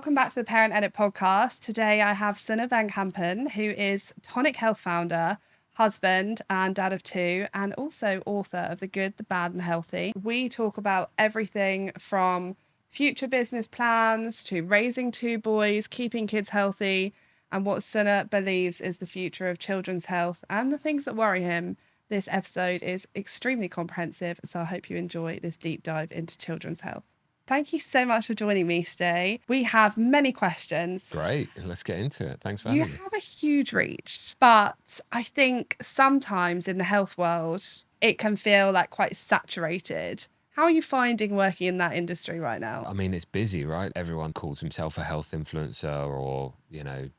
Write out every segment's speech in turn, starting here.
welcome back to the Parent Edit podcast. Today I have Sunna Van Kampen, who is Tonic Health founder, husband and dad of two, and also author of The Good, the Bad and the Healthy. We talk about everything from future business plans to raising two boys, keeping kids healthy, and what Sunna believes is the future of children's health and the things that worry him. This episode is extremely comprehensive, so I hope you enjoy this deep dive into children's health. Thank you so much for joining me today. We have many questions. Great. Let's get into it. Thanks for You having me. have a huge reach, but I think sometimes in the health world, it can feel like quite saturated. How are you finding working in that industry right now? I mean, it's busy, right? Everyone calls himself a health influencer or,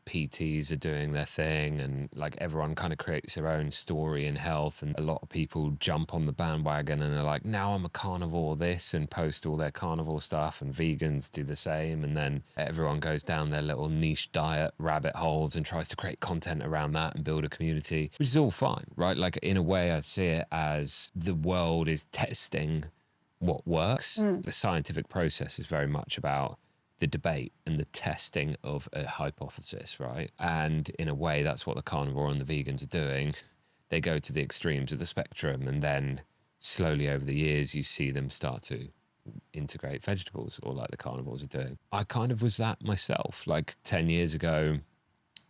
PTs are doing their thing and like everyone kind of creates their own story in health. And a lot of people jump on the bandwagon and are like, now I'm a carnivore this and post all their carnivore stuff, and vegans do the same. And then everyone goes down their little niche diet rabbit holes and tries to create content around that and build a community, which is all fine, right? Like in a way, I see it as the world is testing what works. The scientific process is very much about the debate and the testing of a hypothesis, right? And in a way, that's what the carnivore and the vegans are doing. They go to the extremes of the spectrum, and then slowly over the years, you see them start to integrate vegetables, or like the carnivores are doing. I kind of was that myself. Like 10 years ago,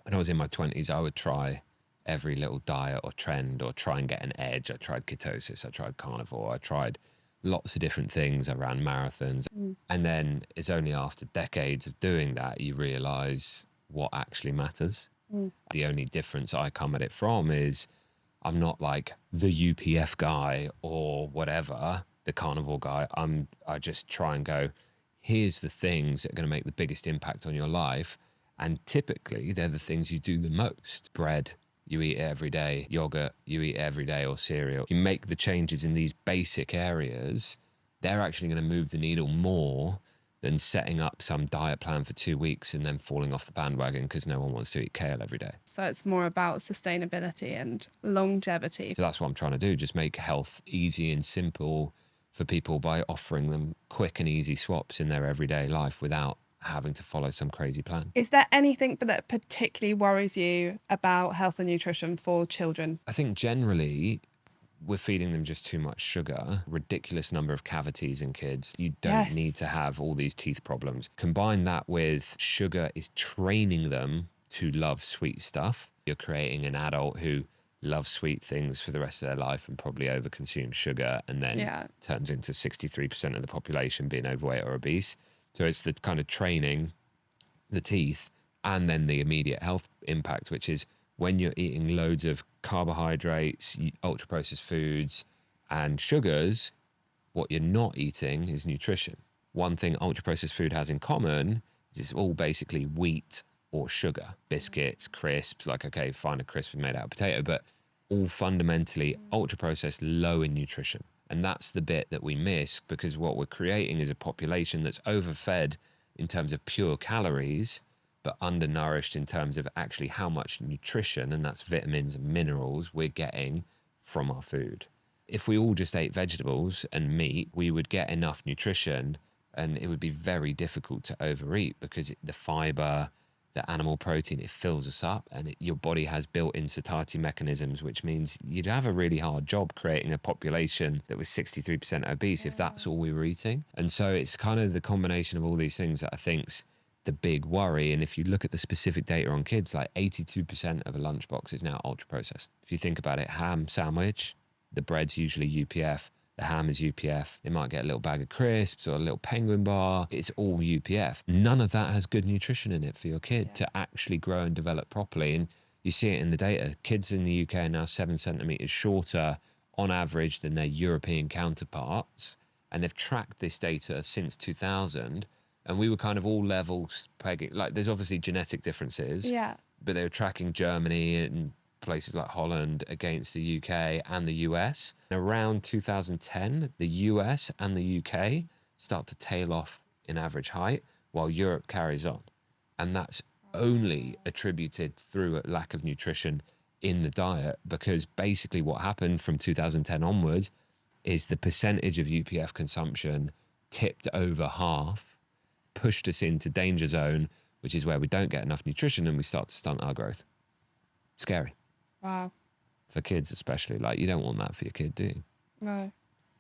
when I was in my 20s, I would try every little diet or trend or try and get an edge. I tried ketosis, I tried carnivore, I tried lots of different things. I ran marathons. And then it's only after decades of doing that you realize what actually matters. The only difference I come at it from is I'm not like the UPF guy or whatever, the carnivore guy. I just try and go, here's the things that are going to make the biggest impact on your life. And typically they're the things you do the most. Bread, you eat it every day. Yogurt, you eat it every day, or cereal. You make the changes in these basic areas, they're actually going to move the needle more than setting up some diet plan for 2 weeks and then falling off the bandwagon because no one wants to eat kale every day. So it's more about sustainability and longevity. So that's what I'm trying to do, just make health easy and simple for people by offering them quick and easy swaps in their everyday life without having to follow some crazy plan. Is there anything that particularly worries you about health and nutrition for children? I think generally we're feeding them just too much sugar, ridiculous number of cavities in kids. You don't need to have all these teeth problems. Combine that with sugar is training them to love sweet stuff. You're creating an adult who loves sweet things for the rest of their life and probably overconsumes sugar, and then turns into 63% of the population being overweight or obese. So it's the kind of training, the teeth, and then the immediate health impact, which is when you're eating loads of carbohydrates, ultra-processed foods, and sugars, what you're not eating is nutrition. One thing ultra-processed food has in common is it's all basically wheat or sugar. Biscuits, crisps, like, okay, fine, a crisp is made out of potato, but all fundamentally ultra-processed, low in nutrition. And that's the bit that we miss, because what we're creating is a population that's overfed in terms of pure calories, but undernourished in terms of actually how much nutrition, and that's vitamins and minerals, we're getting from our food. If we all just ate vegetables and meat, we would get enough nutrition, and it would be very difficult to overeat because the fiber, the animal protein, it fills us up, and your body has built-in satiety mechanisms, which means you'd have a really hard job creating a population that was 63% obese if that's all we were eating. And so it's kind of the combination of all these things that I think's the big worry. And if you look at the specific data on kids, like 82% of a lunchbox is now ultra processed. If you think about it, ham sandwich, the bread's usually UPF, the ham is UPF. They might get a little bag of crisps or a little penguin bar. It's all UPF. None of that has good nutrition in it for your kid to actually grow and develop properly. And you see it in the data. Kids in the UK are now 7 centimeters shorter on average than their European counterparts. And they've tracked this data since 2000. And we were kind of all levels pegging. Like, there's obviously genetic differences. Yeah. But they were tracking Germany and places like Holland against the UK and the US. Around 2010, the US and the UK start to tail off in average height while Europe carries on. And that's only attributed through a lack of nutrition in the diet, because basically what happened from 2010 onwards is the percentage of UPF consumption tipped over half, pushed us into danger zone, which is where we don't get enough nutrition and we start to stunt our growth. Scary. Wow. For kids especially. Like, you don't want that for your kid, do you? No.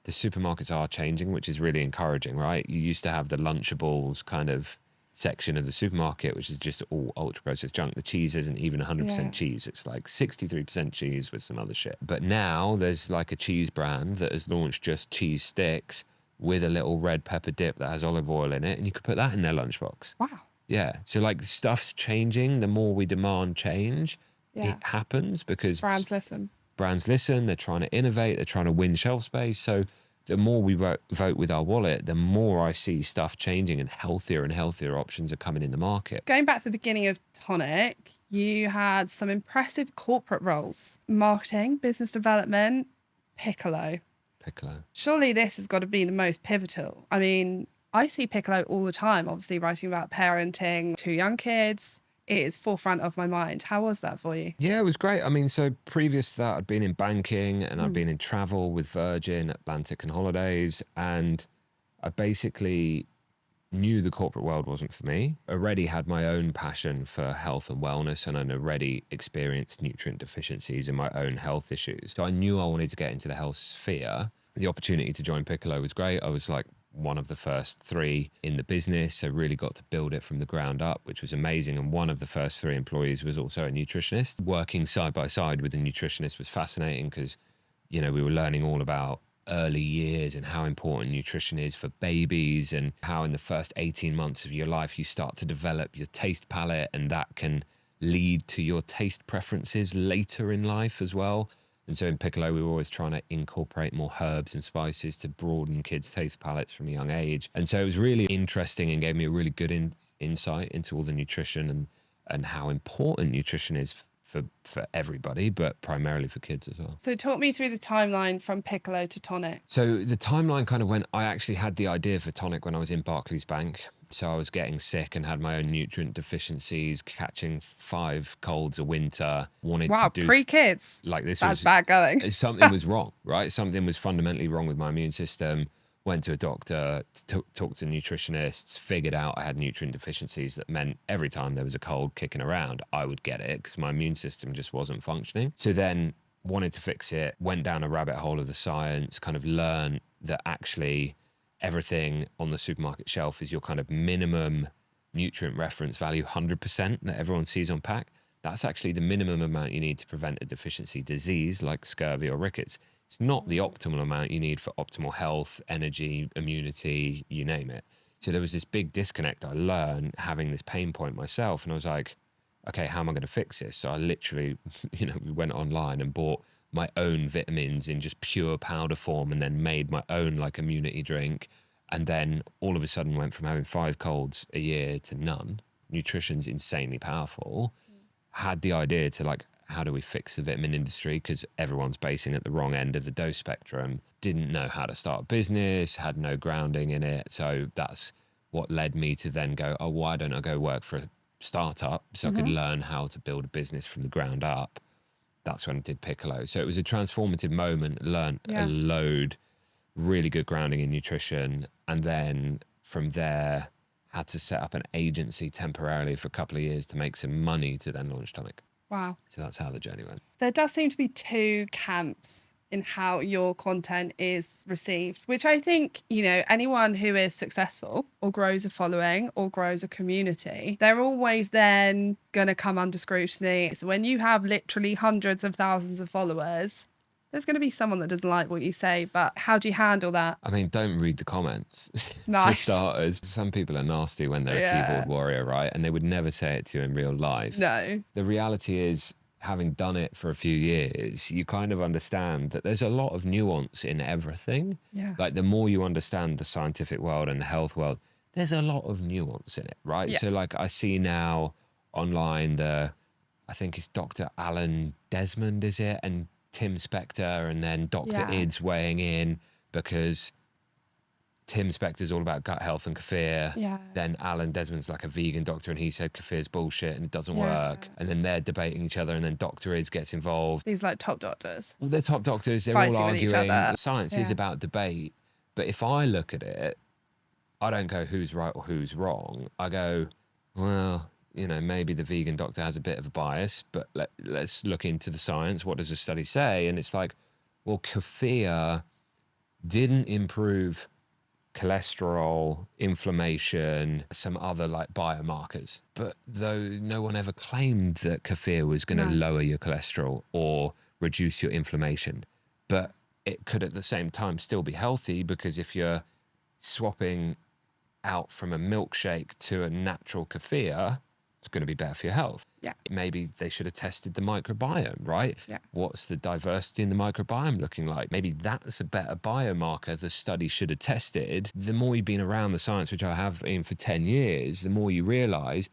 The supermarkets are changing, which is really encouraging, right? You used to have the Lunchables kind of section of the supermarket, which is just all ultra processed junk. The cheese isn't even 100% cheese. It's like 63% cheese with some other shit. But now there's like a cheese brand that has launched just cheese sticks with a little red pepper dip that has olive oil in it, and you could put that in their lunchbox. Wow. Yeah. So like, stuff's changing. The more we demand change, it happens because brands listen. They're trying to innovate, they're trying to win shelf space. So the more we vote with our wallet, the more I see stuff changing and healthier options are coming in the market. Going back to the beginning of Tonic, you had some impressive corporate roles: marketing, business development, Piccolo. Surely this has got to be the most pivotal. I mean, I see Piccolo all the time, obviously writing about parenting 2 young kids. It is forefront of my mind. How was that for you? Yeah, it was great. I mean, so previous to that, I'd been in banking and I'd been in travel with Virgin, Atlantic and Holidays. And I basically knew the corporate world wasn't for me. Already had my own passion for health and wellness, and I'd already experienced nutrient deficiencies in my own health issues. So I knew I wanted to get into the health sphere. The opportunity to join Piccolo was great. I was like one of the first 3 in the business. So really got to build it from the ground up, which was amazing. And one of the first 3 employees was also a nutritionist. Working side by side with a nutritionist was fascinating because, you know, we were learning all about early years and how important nutrition is for babies, and how in the first 18 months of your life you start to develop your taste palette, and that can lead to your taste preferences later in life as well. And so in Piccolo, we were always trying to incorporate more herbs and spices to broaden kids' taste palettes from a young age. And so it was really interesting and gave me a really good insight into all the nutrition and how important nutrition is for everybody, but primarily for kids as well. So talk me through the timeline from Piccolo to Tonic. So the timeline kind of went, I actually had the idea for Tonic when I was in Barclays Bank. So I was getting sick and had my own nutrient deficiencies, catching 5 colds a winter, wanted to do... pre-kids. Like this That's bad going. Something was wrong, right? Something was fundamentally wrong with my immune system. Went to a doctor, talked to nutritionists, figured out I had nutrient deficiencies. That meant every time there was a cold kicking around, I would get it because my immune system just wasn't functioning. So then wanted to fix it, went down a rabbit hole of the science, kind of learned that actually everything on the supermarket shelf is your kind of minimum nutrient reference value, 100% that everyone sees on pack. That's actually the minimum amount you need to prevent a deficiency disease like scurvy or rickets. It's not the optimal amount you need for optimal health, energy, immunity, you name it. So there was this big disconnect I learned having this pain point myself. And I was like, okay, how am I going to fix this? So I literally, we went online and bought my own vitamins in just pure powder form, and then made my own like immunity drink. And then all of a sudden went from having 5 colds a year to none. Nutrition's insanely powerful. Had the idea to like, how do we fix the vitamin industry? Because everyone's basing at the wrong end of the dose spectrum. Didn't know how to start a business, had no grounding in it. So that's what led me to then go, oh, why don't I go work for a startup so I could learn how to build a business from the ground up? That's when I did Piccolo. So it was a transformative moment, learned a load, really good grounding in nutrition. And then from there, had to set up an agency temporarily for a couple of years to make some money to then launch Tonic. Wow. So that's how the journey went. There does seem to be 2 camps in how your content is received, which I think, anyone who is successful or grows a following or grows a community, they're always then going to come under scrutiny. So when you have literally hundreds of thousands of followers, there's going to be someone that doesn't like what you say, but how do you handle that? I mean, don't read the comments. Nice. For starters, some people are nasty when they're a keyboard warrior, right? And they would never say it to you in real life. No. The reality is, having done it for a few years, you kind of understand that there's a lot of nuance in everything. Yeah. Like the more you understand the scientific world and the health world, there's a lot of nuance in it, right? Yeah. So like I see now online I think it's Dr. Alan Desmond, is it? And Tim Spector, and then Dr. Ids weighing in because Tim Spector's all about gut health and kefir. Yeah. Then Alan Desmond's like a vegan doctor and he said kefir's bullshit and it doesn't work. And then they're debating each other, and then Dr. Ids gets involved. These like top doctors. Well, they're top doctors, they're Fighting all with each arguing. other. Science is about debate. But if I look at it, I don't go who's right or who's wrong. I go, well, maybe the vegan doctor has a bit of a bias, but let's look into the science. What does the study say? And it's like, well, kefir didn't improve cholesterol, inflammation, some other like biomarkers. But though no one ever claimed that kefir was going to lower your cholesterol or reduce your inflammation, but it could at the same time still be healthy, because if you're swapping out from a milkshake to a natural kefir, it's going to be better for your health. Yeah. Maybe they should have tested the microbiome, right? Yeah. What's the diversity in the microbiome looking like? Maybe that's a better biomarker the study should have tested. The more you've been around the science, which I have been for 10 years, the more you realize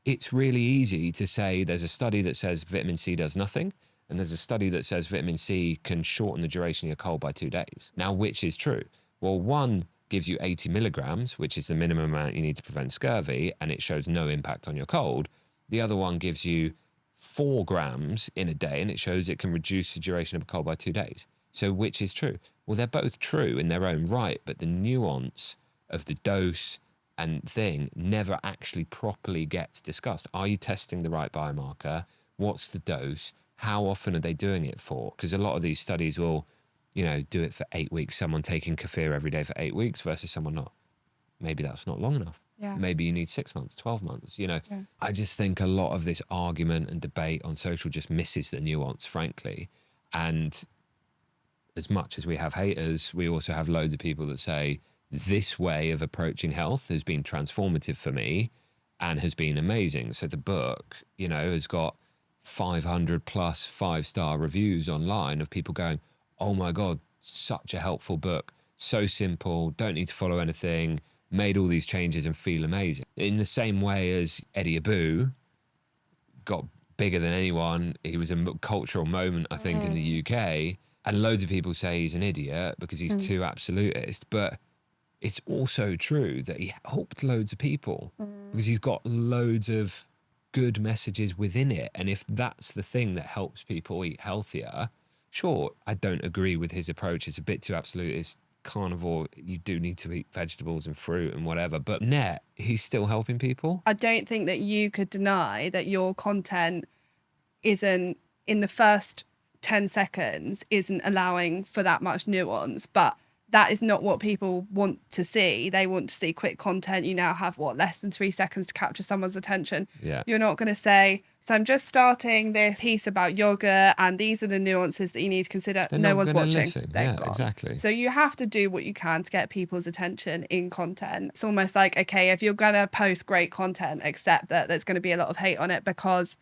it's really easy to say there's a study that says vitamin C does nothing, and there's a study that says vitamin C can shorten the duration of your cold by 2 days. Now, which is true? Well, one gives you 80 milligrams, which is the minimum amount you need to prevent scurvy, and it shows no impact on your cold. The other one gives you 4 grams in a day, and it shows it can reduce the duration of a cold by 2 days. So which is true? Well, they're both true in their own right, but the nuance of the dose and thing never actually properly gets discussed. Are you testing the right biomarker? What's the dose? How often are they doing it for? Because a lot of these studies will do it for 8 weeks, someone taking kefir every day for 8 weeks versus someone not. Maybe that's not long enough. Yeah. Maybe you need 6 months, 12 months, I just think a lot of this argument and debate on social just misses the nuance, frankly. And as much as we have haters, we also have loads of people that say, this way of approaching health has been transformative for me and has been amazing. So the book, has got 500 plus 5-star reviews online of people going, oh my God, such a helpful book. So simple, don't need to follow anything, made all these changes and feel amazing. In the same way as Eddie Abu got bigger than anyone. He was a cultural moment, I think, in the UK. And loads of people say he's an idiot because he's too absolutist. But it's also true that he helped loads of people because he's got loads of good messages within it. And if that's the thing that helps people eat healthier, sure, I don't agree with his approach. It's a bit too absolutist. Carnivore, you do need to eat vegetables and fruit and whatever. But net, he's still helping people. I don't think that you could deny that your content isn't, in the first 10 seconds, isn't allowing for that much nuance. But that is not what people want to see. They want to see quick content. You now have, less than 3 seconds to capture someone's attention. Yeah. You're not going to say, so I'm just starting this piece about yogurt and these are the nuances that you need to consider. No one's watching. Listen. Yeah, exactly. So you have to do what you can to get people's attention in content. It's almost like, okay, if you're going to post great content, accept that there's going to be a lot of hate on it because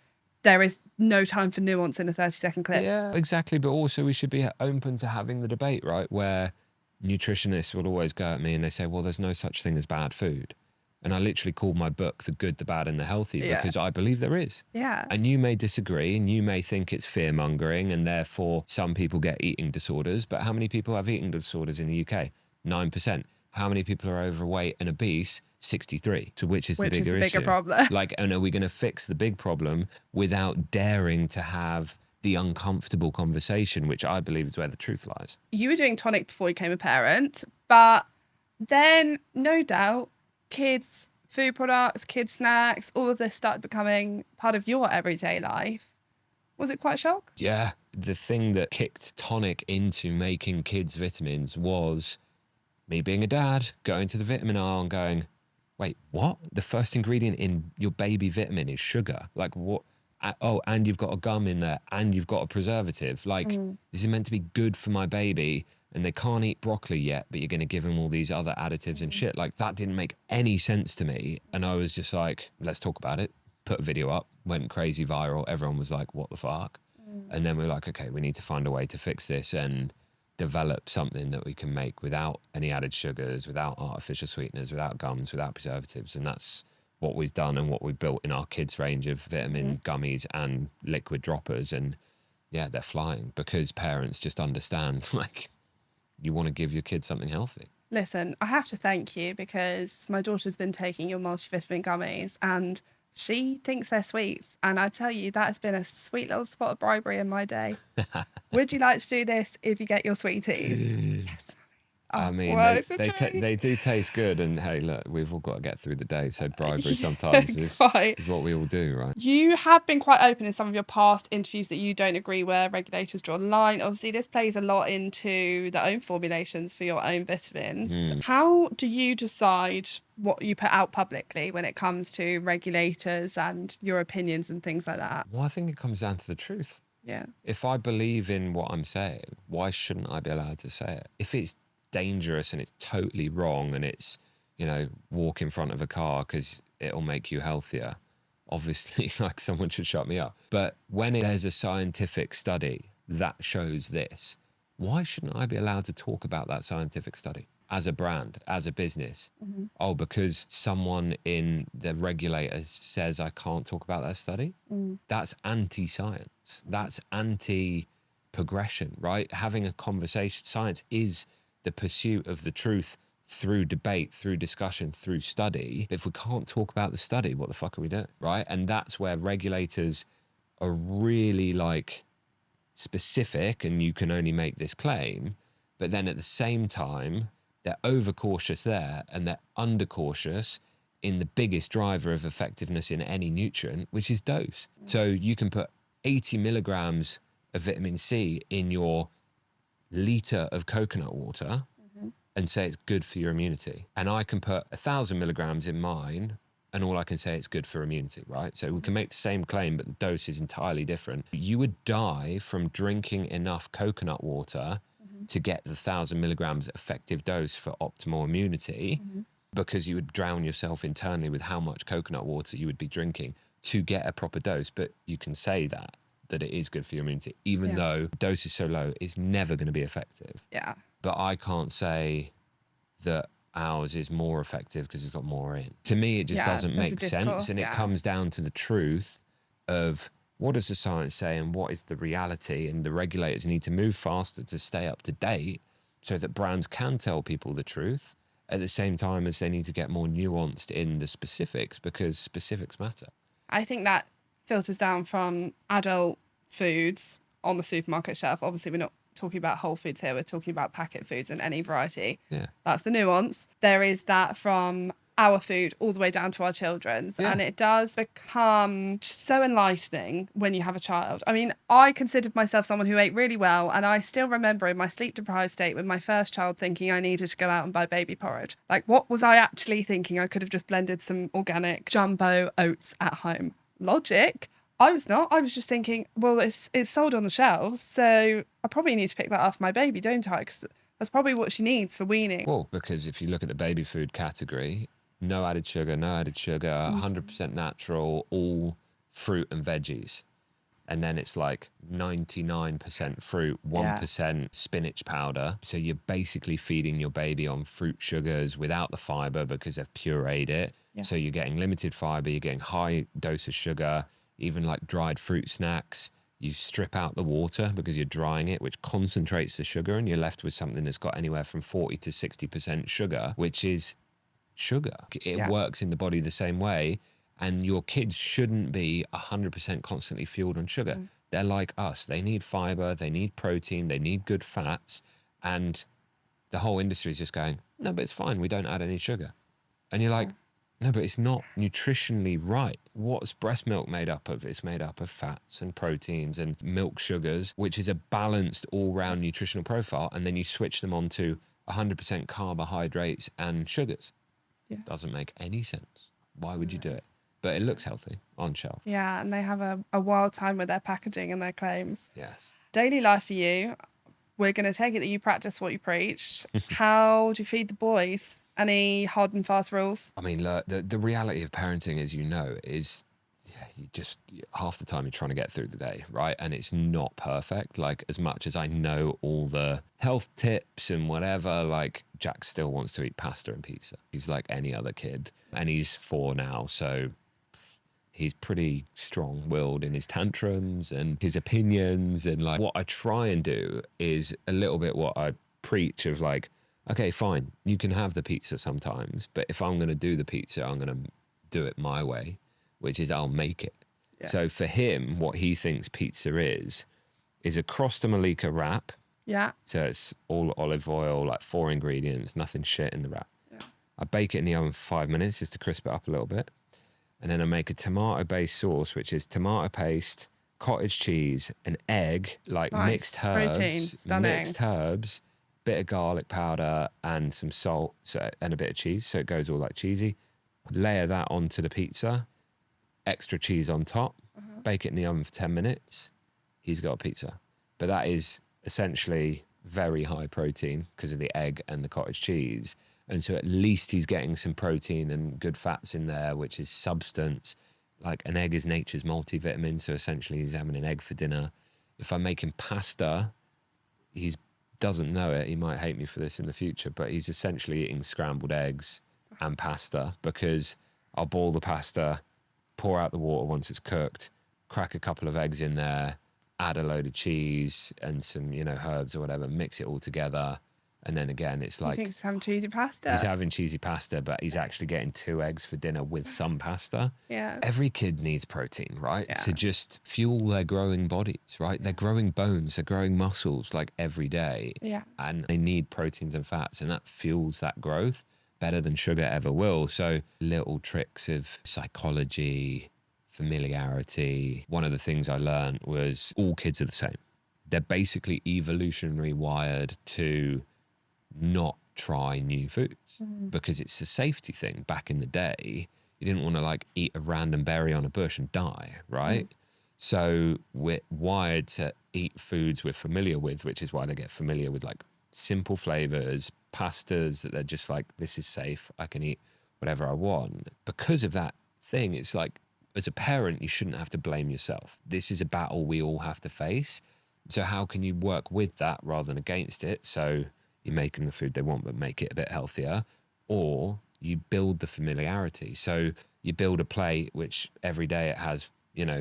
there is no time for nuance in a 30-second clip. Yeah, exactly. But also we should be open to having the debate, right? Where nutritionists will always go at me and they say, well, there's no such thing as bad food. And I literally called my book The Good, the Bad and the Healthy because I believe there is. Yeah. And you may disagree and you may think it's fear mongering and therefore some people get eating disorders. But how many people have eating disorders in the UK? 9%. How many people are overweight and obese? 63. So which is the bigger issue? Problem. And are we going to fix the big problem without daring to have the uncomfortable conversation, which I believe is where the truth lies? You were doing tonic before you became a parent, but then no doubt kids' food products, kids' snacks, all of this started becoming part of your everyday life. Was it quite a shock? Yeah. The thing that kicked Tonic into making kids vitamins was me being a dad, going to the vitamin aisle and going, wait, what? The first ingredient in your baby vitamin is sugar. Like what? Oh, and you've got a gum in there and you've got a preservative. Like this is meant to be good for my baby and they can't eat broccoli yet, but you're going to give them all these other additives and shit. Like that didn't make any sense to me. And I was just like, let's talk about it. Put a video up, went crazy viral. Everyone was like, what the fuck? And then we were like, okay, we need to find a way to fix this and develop something that we can make without any added sugars, without artificial sweeteners, without gums, without preservatives. And that's what we've done and what we've built in our kids' range of vitamin gummies and liquid droppers. And yeah, they're flying because parents just understand, like, you want to give your kids something healthy. Listen, I have to thank you because my daughter's been taking your multivitamin gummies and she thinks they're sweets. And I tell you, that has been a sweet little spot of bribery in my day. Would you like to do this if you get your sweeties? Yes, I Oh, mean, well, it's a joke. they do taste good, and hey, look, we've all got to get through the day. So bribery Yeah, sometimes quite. is what we all do, right? You have been quite open in some of your past interviews that you don't agree where regulators draw the line. Obviously, this plays a lot into the own formulations for your own vitamins. How do you decide what you put out publicly when it comes to regulators and your opinions and things like that? Well, I think it comes down to the truth. Yeah. If I believe in what I'm saying, why shouldn't I be allowed to say it? If it's dangerous and it's totally wrong and it's, walk in front of a car because it'll make you healthier, obviously, like someone should shut me up. But when there's a scientific study that shows this, why shouldn't I be allowed to talk about that scientific study as a brand, as a business? Oh, because someone in the regulator says I can't talk about that study? That's anti-science. That's anti-progression, right? Having a conversation. Science is the pursuit of the truth through debate, through discussion, through study. If we can't talk about the study, what the fuck are we doing, right? And that's where regulators are really specific, and you can only make this claim. But then at the same time, they're overcautious there, and they're undercautious in the biggest driver of effectiveness in any nutrient, which is dose. So you can put 80 milligrams of vitamin C in your liter of coconut water and say it's good for your immunity. And I can put 1,000 milligrams in mine, and all I can say it's good for immunity, right? So we can make the same claim, but the dose is entirely different. You would die from drinking enough coconut water to get the 1,000 milligrams effective dose for optimal immunity, because you would drown yourself internally with how much coconut water you would be drinking to get a proper dose. But you can say that it is good for your immunity, even though the dose is so low, it's never going to be effective. Yeah. But I can't say that ours is more effective because it's got more in. To me, it just doesn't make sense. And it comes down to the truth of what does the science say and what is the reality. And the regulators need to move faster to stay up to date so that brands can tell people the truth at the same time as they need to get more nuanced in the specifics, because specifics matter. I think that filters down from adult foods on the supermarket shelf. Obviously, we're not talking about whole foods here. We're talking about packet foods and any variety. Yeah. That's the nuance. There is that from our food all the way down to our children's. Yeah. And it does become so enlightening when you have a child. I mean, I considered myself someone who ate really well, and I still remember in my sleep deprived state with my first child thinking I needed to go out and buy baby porridge. Like, what was I actually thinking? I could have just blended some organic jumbo oats at home. Logic. I was not. I was just thinking, well, it's sold on the shelves, so I probably need to pick that up for my baby, don't I? Because that's probably what she needs for weaning. Well, because if you look at the baby food category, no added sugar, 100% natural, all fruit and veggies. And then it's like 99% fruit, 1% spinach powder. So you're basically feeding your baby on fruit sugars without the fiber because they've pureed it. Yeah. So you're getting limited fiber, you're getting high dose of sugar, even like dried fruit snacks. You strip out the water because you're drying it, which concentrates the sugar, and you're left with something that's got anywhere from 40 to 60% sugar, which is sugar. It works in the body the same way. And your kids shouldn't be 100% constantly fueled on sugar. They're like us. They need fiber, they need protein, they need good fats. And the whole industry is just going, no, but it's fine. We don't add any sugar. And you're like, no, but it's not nutritionally right. What's breast milk made up of? It's made up of fats and proteins and milk sugars, which is a balanced all-round nutritional profile. And then you switch them on to 100% carbohydrates and sugars. Yeah. Doesn't make any sense. Why would you do it? But it looks healthy on shelf. Yeah, and they have a wild time with their packaging and their claims. Yes. Daily life for you, we're going to take it that you practice what you preach. How do you feed the boys? Any hard and fast rules? I mean, look, the reality of parenting, as you know, is you just half the time you're trying to get through the day, right? And it's not perfect. Like, as much as I know all the health tips and whatever, like, Jack still wants to eat pasta and pizza. He's like any other kid, and he's 4 now, so he's pretty strong-willed in his tantrums and his opinions. And like, what I try and do is a little bit what I preach of like, okay, fine, you can have the pizza sometimes, but if I'm going to do the pizza, I'm going to do it my way, which is I'll make it. Yeah. So for him, what he thinks pizza is a crosta malika wrap Yeah. So it's all olive oil, like 4 ingredients, nothing shit in the wrap. Yeah. I bake it in the oven for 5 minutes just to crisp it up a little bit. And then I make a tomato-based sauce, which is tomato paste, cottage cheese, an egg, like Nice. Protein. Stunning. mixed herbs, bit of garlic powder, and some salt, and a bit of cheese, so it goes all like cheesy. Layer that onto the pizza, extra cheese on top, bake it in the oven for 10 minutes. He's got a pizza. But that is essentially very high protein because of the egg and the cottage cheese. And so at least he's getting some protein and good fats in there, which is substance. Like an egg is nature's multivitamin. So essentially he's having an egg for dinner. If I make him pasta, he doesn't know it. He might hate me for this in the future, but he's essentially eating scrambled eggs and pasta because I'll boil the pasta, pour out the water once it's cooked, crack a couple of eggs in there, add a load of cheese and some, herbs or whatever, mix it all together. And then again, it's You like think he's having cheesy pasta? he's having cheesy pasta, but he's actually getting 2 eggs for dinner with some pasta. Yeah. Every kid needs protein, right? Yeah. To just fuel their growing bodies, right? They're growing bones, they're growing muscles like every day. Yeah. And they need proteins and fats, and that fuels that growth better than sugar ever will. So little tricks of psychology, familiarity. One of the things I learned was all kids are the same. They're basically evolutionary wired to not try new foods because it's a safety thing. Back in the day, you didn't want to like eat a random berry on a bush and die, right? So we're wired to eat foods we're familiar with, which is why they get familiar with like simple flavors, pastas that they're just like, this is safe, I can eat whatever I want. Because of that thing, it's like, as a parent, you shouldn't have to blame yourself. This is a battle we all have to face. So how can you work with that rather than against it? So you make them the food they want, but make it a bit healthier, or you build the familiarity. So you build a plate, which every day it has,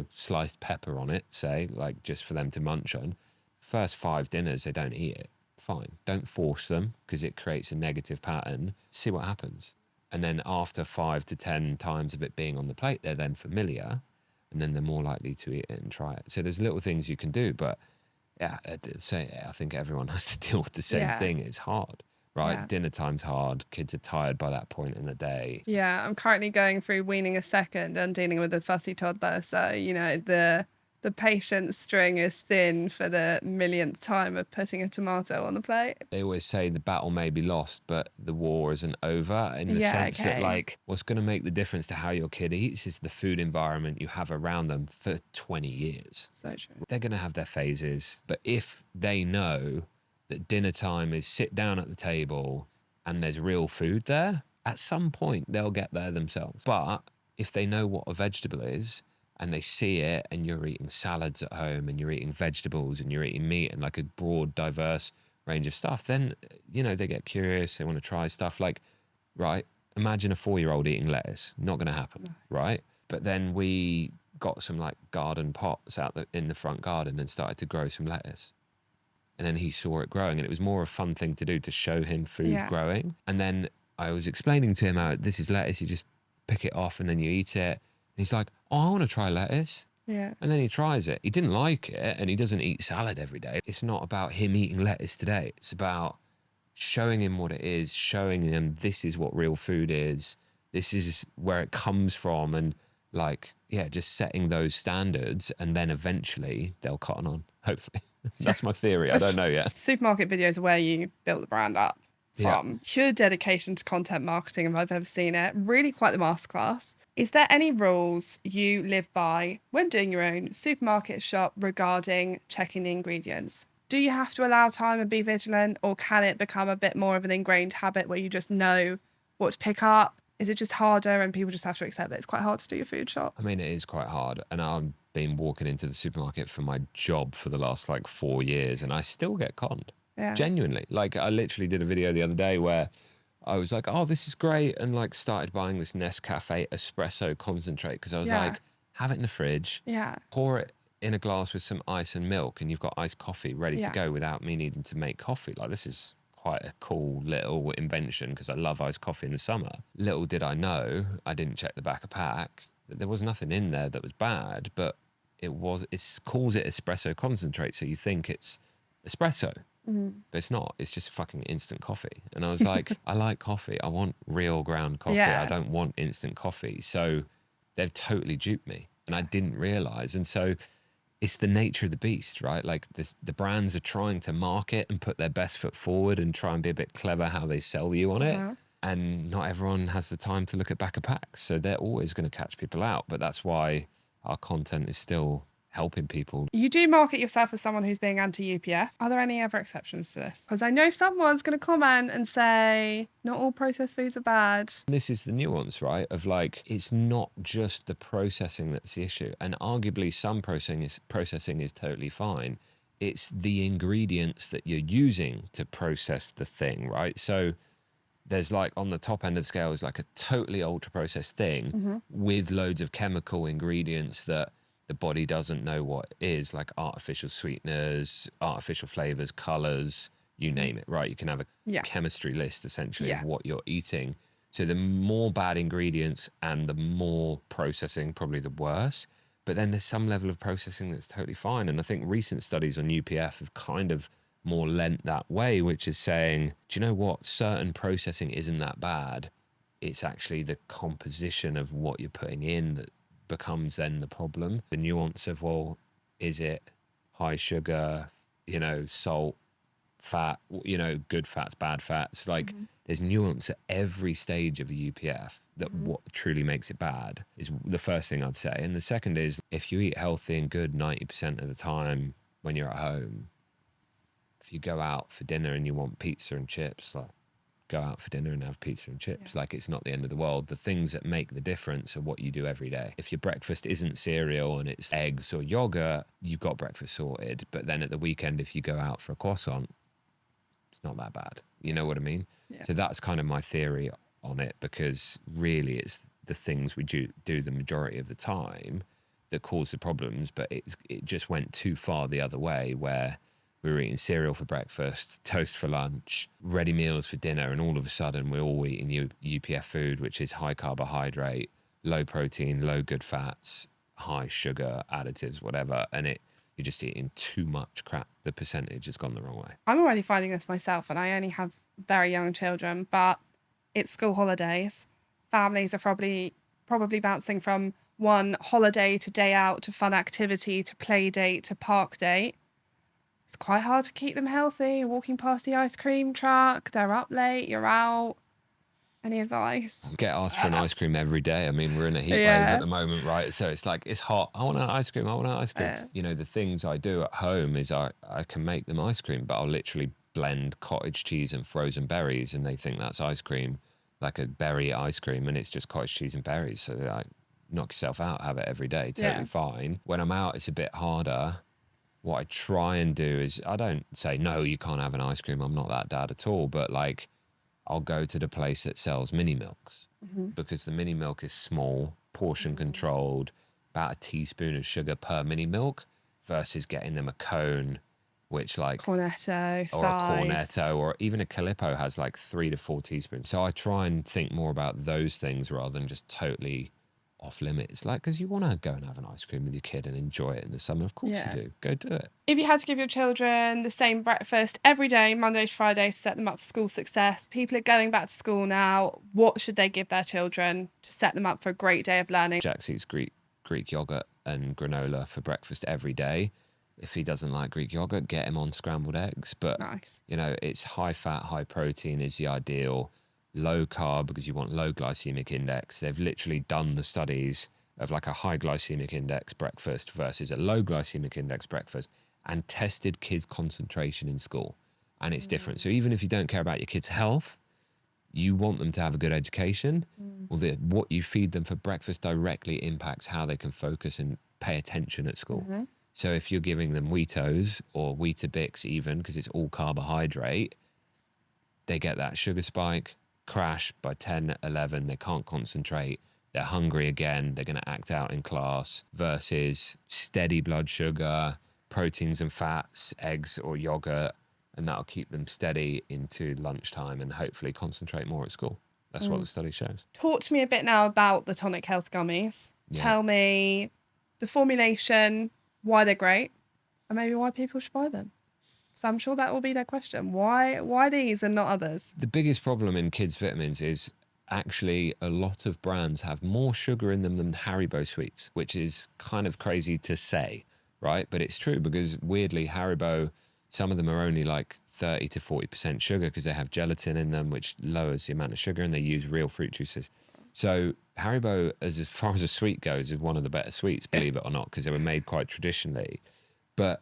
sliced pepper on it, say, like just for them to munch on. First 5 dinners, they don't eat it. Fine. Don't force them because it creates a negative pattern. See what happens. And then after 5 to 10 times of it being on the plate, they're then familiar, and then they're more likely to eat it and try it. So there's little things you can do, but yeah, I think everyone has to deal with the same thing. It's hard, right? Yeah. Dinner time's hard. Kids are tired by that point in the day. Yeah, I'm currently going through weaning a second and dealing with a fussy toddler. So, the patience string is thin for the millionth time of putting a tomato on the plate. They always say the battle may be lost, but the war isn't over, in the sense that like what's going to make the difference to how your kid eats is the food environment you have around them for 20 years. So true. They're going to have their phases, but if they know that dinner time is sit down at the table and there's real food there, at some point they'll get there themselves. But if they know what a vegetable is, and they see it, and you're eating salads at home, and you're eating vegetables, and you're eating meat, and like a broad, diverse range of stuff, then, they get curious, they want to try stuff. Like, right, imagine a 4-year-old eating lettuce. Not going to happen, right? But then we got some like garden pots out in the front garden and started to grow some lettuce. And then he saw it growing, and it was more a fun thing to do to show him food growing. And then I was explaining to him how this is lettuce, you just pick it off and then you eat it. He's like, oh, I want to try lettuce. Yeah. And then he tries it. He didn't like it, and he doesn't eat salad every day. It's not about him eating lettuce today. It's about showing him what it is, showing him this is what real food is. This is where it comes from. And like, yeah, just setting those standards, and then eventually they'll cotton on, hopefully. That's my theory. I don't know yet. Supermarket videos are where you build the brand up from. Pure dedication to content marketing, if I've ever seen it. Really quite the masterclass. Is there any rules you live by when doing your own supermarket shop regarding checking the ingredients? Do you have to allow time and be vigilant, or can it become a bit more of an ingrained habit where you just know what to pick up? Is it just harder and people just have to accept that it's quite hard to do your food shop? I mean, it is quite hard. And I've been walking into the supermarket for my job for the last like 4 years, and I still get conned. Yeah. Genuinely. Like, I literally did a video the other day where I was like, oh, this is great. And like started buying this Nescafe espresso concentrate because I was like, have it in the fridge. Yeah. Pour it in a glass with some ice and milk, and you've got iced coffee ready to go without me needing to make coffee. Like, this is quite a cool little invention because I love iced coffee in the summer. Little did I know, I didn't check the back of pack, that there was nothing in there that was bad, but it calls it espresso concentrate. So you think it's espresso. Mm. But it's not. It's just fucking instant coffee. And I was like, I like coffee. I want real ground coffee. I Yeah. don't want instant coffee. So they've totally duped me. And I didn't realize. And so it's the nature of the beast, right? Like the brands are trying to market and put their best foot forward and try and be a bit clever how they sell you on it. And not everyone has the time to look at back of packs. So they're always going to catch people out. But that's why our content is still helping people. You do market yourself as someone who's being anti-UPF. Are there any other exceptions to this? Because I know someone's going to comment and say, not all processed foods are bad. This is the nuance, right? Of like, it's not just the processing that's the issue. And arguably some processing is totally fine. It's the ingredients that you're using to process the thing, right? So there's like on the top end of the scale is like a totally ultra processed thing with loads of chemical ingredients that the body doesn't know what is, like artificial sweeteners, artificial flavors, colors, you name it, right? You can have a chemistry list essentially of what you're eating. So the more bad ingredients and the more processing, probably the worse. But then there's some level of processing that's totally fine. And I think recent studies on UPF have kind of more lent that way, which is saying, do you know what? Certain processing isn't that bad. It's actually the composition of what you're putting in that becomes then the problem. The nuance of, well, is it high sugar, salt, fat, good fats, bad fats? Like there's nuance at every stage of a UPF that what truly makes it bad is the first thing I'd say. And the second is, if you eat healthy and good 90% of the time when you're at home, if you go out for dinner and you want pizza and chips, like go out for dinner and have pizza and chips. Like it's not the end of the world. The things that make the difference are what you do every day. If your breakfast isn't cereal and it's eggs or yogurt, you've got breakfast sorted. But then at the weekend, if you go out for a croissant, it's not that bad. You know what I mean? Yeah. So that's kind of my theory on it, because really it's the things we do the majority of the time that cause the problems. But it just went too far the other way, where we were eating cereal for breakfast, toast for lunch, ready meals for dinner, and all of a sudden we're all eating UPF food, which is high carbohydrate, low protein, low good fats, high sugar, additives, whatever, and you're just eating too much crap. The percentage has gone the wrong way. I'm already finding this myself, and I only have very young children, but it's school holidays. Families are probably bouncing from one holiday to day out to fun activity to play date to park date. It's quite hard to keep them healthy. Walking past the ice cream truck, they're up late, you're out. Any advice? I get asked for an ice cream every day. I mean, we're in a heat wave at the moment, right? So it's like, it's hot. I want an ice cream. I want an ice cream. The things I do at home is I can make them ice cream, but I'll literally blend cottage cheese and frozen berries, and they think that's ice cream, like a berry ice cream, and it's just cottage cheese and berries. So they're like, knock yourself out, have it every day. Totally fine. When I'm out, it's a bit harder. What I try and do is, I don't say, no, you can't have an ice cream. I'm not that dad at all. But like, I'll go to the place that sells mini milks, because the mini milk is small, portion controlled, about a teaspoon of sugar per mini milk, versus getting them a cone, which like Cornetto or size. A Cornetto or even a Calippo has like 3 to 4 teaspoons. So I try and think more about those things rather than just totally off limits, like, because you want to go and have an ice cream with your kid and enjoy it in the summer. Of course you do. Go do it. If you had to give your children the same breakfast every day, Monday to Friday, to set them up for school success, people are going back to school now, what should they give their children to set them up for a great day of learning? Jax eats Greek yogurt and granola for breakfast every day. If he doesn't like Greek yogurt, get him on scrambled eggs. But nice. It's high fat, high protein is the ideal. Low carb, because you want low glycemic index. They've literally done the studies of like a high glycemic index breakfast versus a low glycemic index breakfast, and tested kids' concentration in school. And it's different. So even if you don't care about your kids' health, you want them to have a good education. Well, what you feed them for breakfast directly impacts how they can focus and pay attention at school. So if you're giving them Wheatos or Weetabix even, because it's all carbohydrate, they get that sugar spike, crash by 10, 11, they can't concentrate, they're hungry again, they're going to act out in class, versus steady blood sugar, proteins and fats, eggs or yogurt, and that'll keep them steady into lunchtime and hopefully concentrate more at school. That's what the study shows. Talk to me a bit now about the Tonic Health gummies. Tell me the formulation, why they're great, and maybe why people should buy them. So I'm sure that will be their question. Why these and not others? The biggest problem in kids' vitamins is actually a lot of brands have more sugar in them than Haribo sweets, which is kind of crazy to say, right? But it's true because weirdly, Haribo, some of them are only like 30 to 40% sugar because they have gelatin in them, which lowers the amount of sugar, and they use real fruit juices. So Haribo, as far as a sweet goes, is one of the better sweets, believe it or not, because they were made quite traditionally. But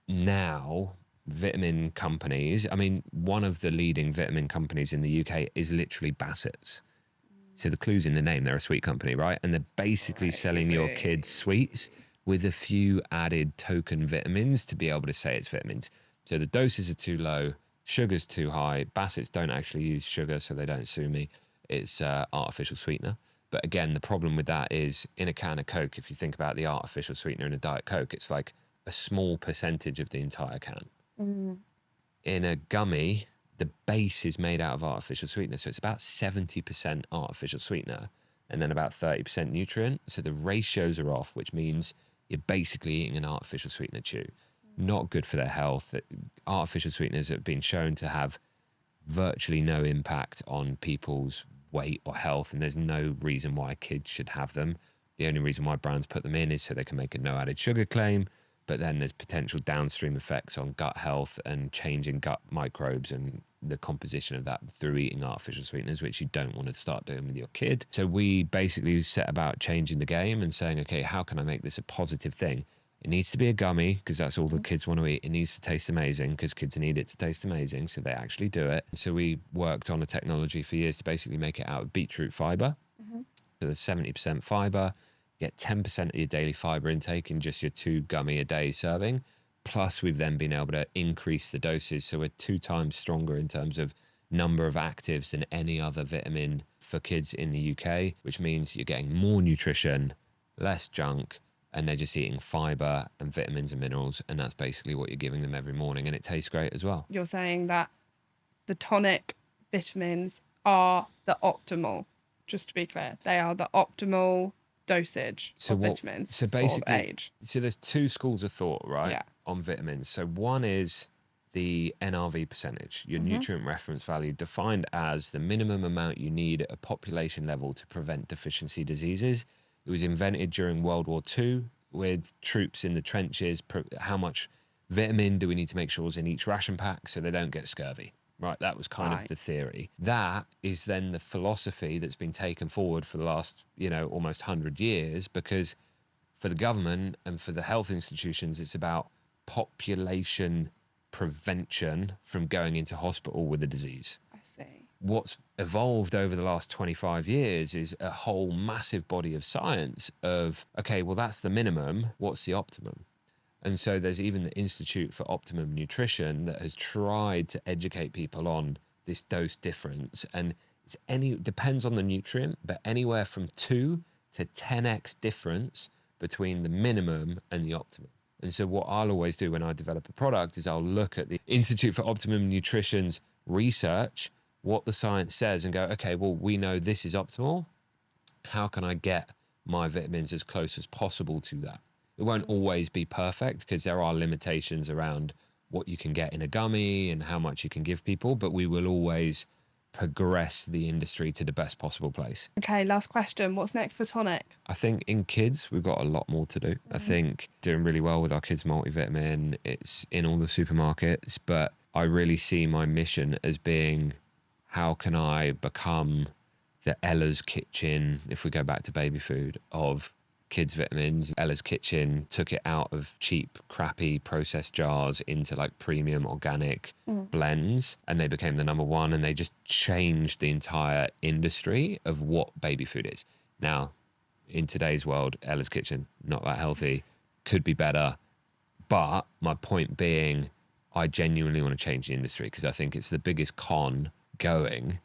now vitamin companies, I mean, one of the leading vitamin companies in the UK is literally Bassett's. So the clue's in the name, they're a sweet company, right? And they're basically selling your kids sweets with a few added token vitamins to be able to say it's vitamins. So the doses are too low, sugar's too high. Bassett's don't actually use sugar, so they don't sue me. It's artificial sweetener. But again, the problem with that is in a can of Coke, if you think about the artificial sweetener in a Diet Coke, it's like a small percentage of the entire can. In a gummy, the base is made out of artificial sweetener. So it's about 70% artificial sweetener and then about 30% nutrient. So the ratios are off, which means you're basically eating an artificial sweetener chew. Not good for their health. Artificial sweeteners have been shown to have virtually no impact on people's weight or health, and there's no reason why kids should have them. The only reason why brands put them in is so they can make a no added sugar claim, but then there's potential downstream effects on gut health and changing gut microbes and the composition of that through eating artificial sweeteners, which you don't want to start doing with your kid. So we basically set about changing the game and saying, okay, how can I make this a positive thing? It needs to be a gummy because that's all the kids want to eat. It needs to taste amazing because kids need it to taste amazing, so they actually do it. So we worked on a technology for years to basically make it out of beetroot fiber. So there's 70% fiber. You get 10% of your daily fiber intake in just your 2 gummy a day serving. Plus, we've then been able to increase the doses. So we're 2 times stronger in terms of number of actives than any other vitamin for kids in the UK, which means you're getting more nutrition, less junk, and they're just eating fiber and vitamins and minerals. And that's basically what you're giving them every morning. And it tastes great as well. You're saying that the tonic vitamins are the optimal, just to be clear. They are the optimal dosage of vitamins so basically, for age. So there's 2 schools of thought, right? Yeah. On vitamins. So one is the NRV percentage, your nutrient reference value, defined as the minimum amount you need at a population level to prevent deficiency diseases. It was invented during World War II with troops in the trenches. How much vitamin do we need to make sure is in each ration pack so they don't get scurvy? Right, that was kind of the theory. That is then the philosophy that's been taken forward for the last, almost 100 years, because for the government and for the health institutions, it's about population prevention from going into hospital with a disease. I see. What's evolved over the last 25 years is a whole massive body of science of, okay, well, that's the minimum. What's the optimum? And so there's even the Institute for Optimum Nutrition that has tried to educate people on this dose difference. And depends on the nutrient, but anywhere from 2 to 10x difference between the minimum and the optimum. And so what I'll always do when I develop a product is I'll look at the Institute for Optimum Nutrition's research, what the science says, and go, okay, well, we know this is optimal. How can I get my vitamins as close as possible to that? It won't always be perfect because there are limitations around what you can get in a gummy and how much you can give people, but we will always progress the industry to the best possible place. Okay, last question. What's next for Tonic? I think in kids, we've got a lot more to do. I think doing really well with our kids' multivitamin. It's in all the supermarkets, but I really see my mission as being, how can I become the Ella's Kitchen, if we go back to baby food, of kids' vitamins. Ella's Kitchen took it out of cheap, crappy processed jars into like premium organic blends, and they became the number 1, and they just changed the entire industry of what baby food is. Now, in today's world, Ella's Kitchen, not that healthy, could be better. But my point being, I genuinely want to change the industry because I think it's the biggest con going,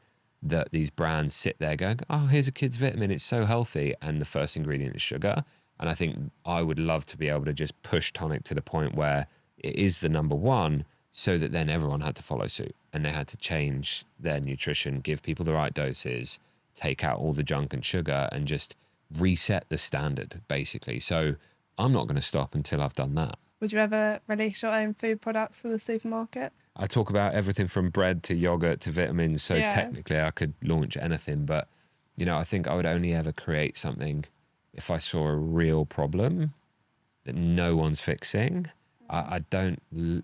that these brands sit there going, oh, here's a kid's vitamin, it's so healthy, and the first ingredient is sugar. And I think I would love to be able to just push Tonic to the point where it is the number 1, so that then everyone had to follow suit and they had to change their nutrition, give people the right doses, take out all the junk and sugar, and just reset the standard, basically. So I'm not going to stop until I've done that. Would you ever release your own food products for the supermarket? I talk about everything from bread to yogurt to vitamins. So Yeah. technically I could launch anything, but I think I would only ever create something if I saw a real problem that no one's fixing. I don't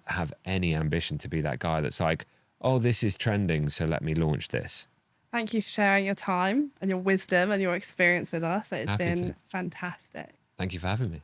have any ambition to be that guy that's like, oh, this is trending, so let me launch this. Thank you for sharing your time and your wisdom and your experience with us. It's Happy been to. fantastic. Thank you for having me.